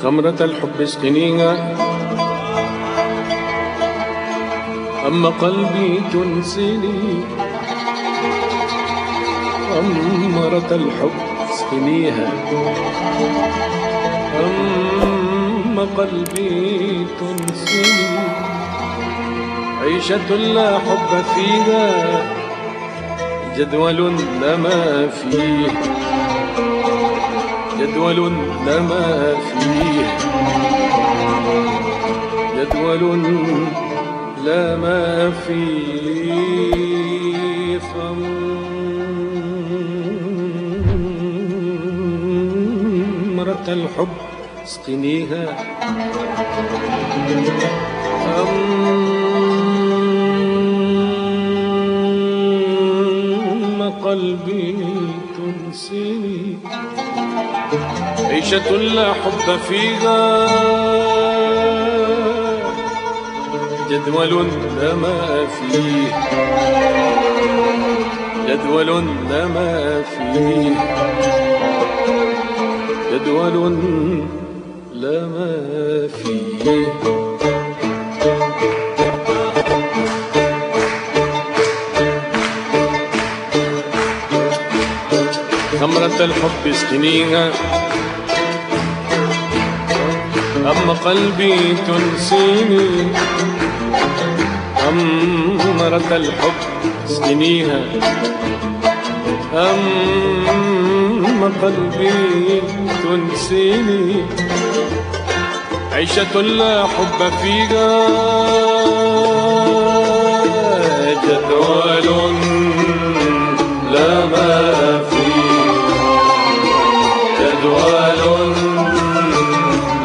خمرة الحب اسقنيها، أما قلبي تنسيني. خمرة الحب اسقنيها، أما قلبي تنسيني. عيشة لا حب فيها، جدول لما فيه، جدول لما فيه، جدول لما فيه. خمرة الحب اسقنيها، أما قلبي تنسيني. عيشة لا حب فيها، جدول لما فيه، جدول لما فيه، جدول لما فيه. خمرة الحب اسقنيها، أما قلبي تنسيني. خمرة الحب اسقنيها، أما قلبي تنسيني. عيشة لا حب فيها، جدول لما فيه، جدول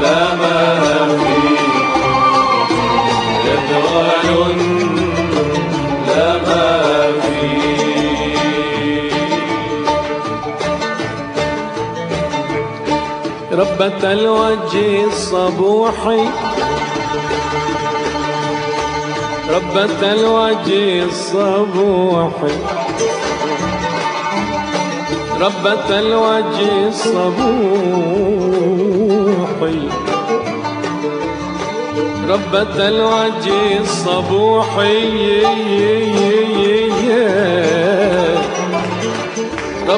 لما فيه، جدول لما فيه. ربة الوجه الصبوحي، ربة الوجه الصبوحي، ربة الوجه الصبوحي، ربة الوجه الصبوحي،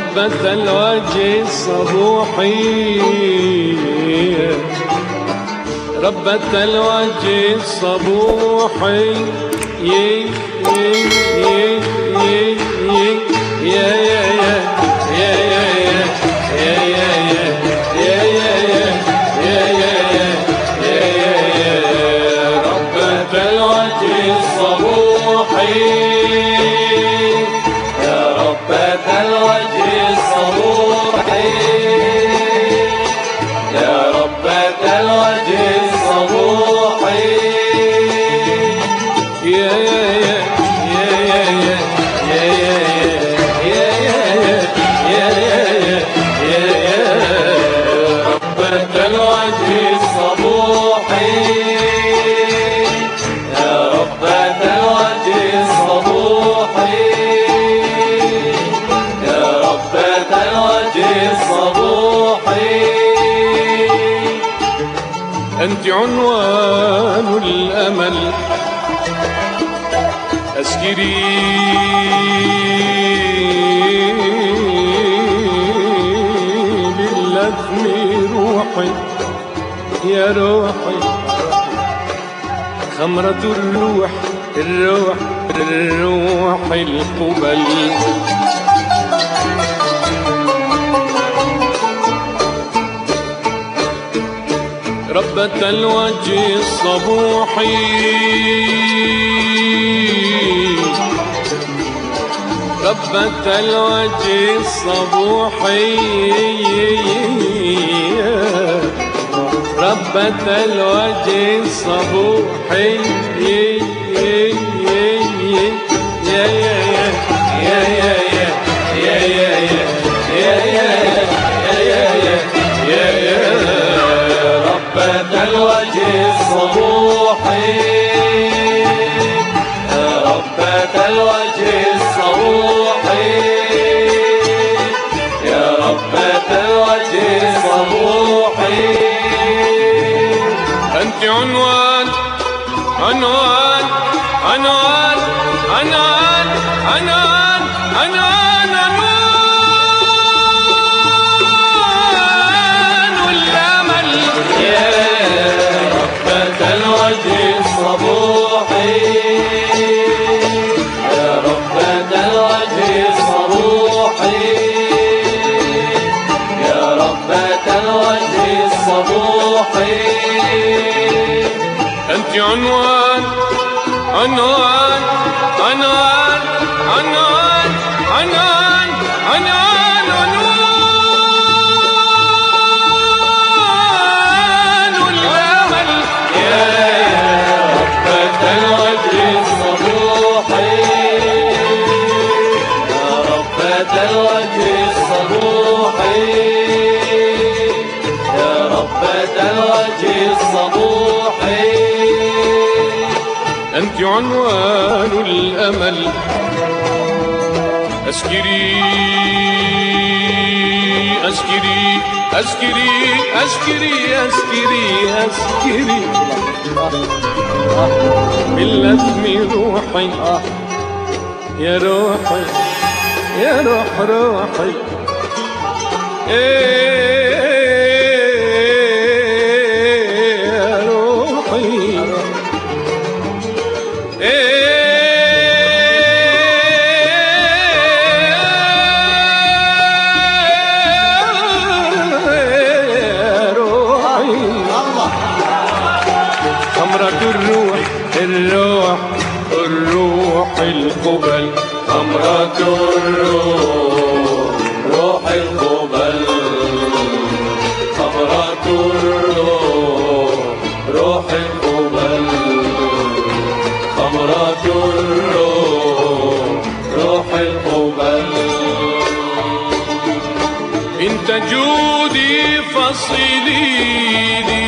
ربة الوجه الصبوحي، ربة الوجه الصبوحي. أنت عنوان الأمل، أسكري باللثم روحي يا روحي. خمرة الروح، الروح، الروح القبل. ربة الوجه الصبوحي، ربة الوجه الصبوحي، ربة الوجه الصبوحي. يا يا يا يا يا يا يا يا ربة الوجه الصبوحي، ربة الوجه الصبوحي، يا ربة الوجه الصبوحي. أنت عنوان عنوان عنوان عنوان عنوان عنوان عنوان والأمل يا ربة الوجه الصبوحي يا ربة الوجه الصبوحي يا ربة الوجه الصبوحي أنت عنوان عنوان عنوان عنوان عنوان عنوان عنوان والأمل يا ربة الوجه الصبوحي يا ربة الوجه الصبوحي يا ربة الوجه الصبوحي أنت عنوان الأمل أسكري أسكري أسكري أسكري أسكري أسكري باللثم روحي يا روحي يا روح روحي يا روحي الروح الروح القبل خمرة الروح روح القبل خمرة الروح روح القبل خمرة الروح روح القبل انت جودي فصليني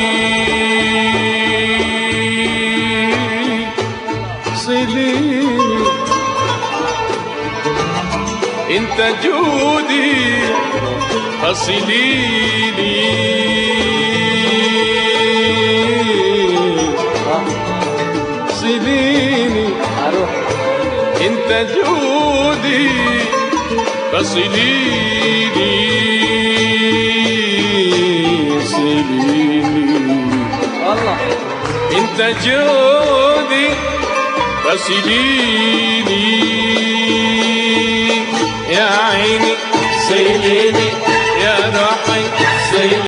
انت جودي فصليني صليني انت جودي فصليني صليني انت جودي فصليني يا عيني صليني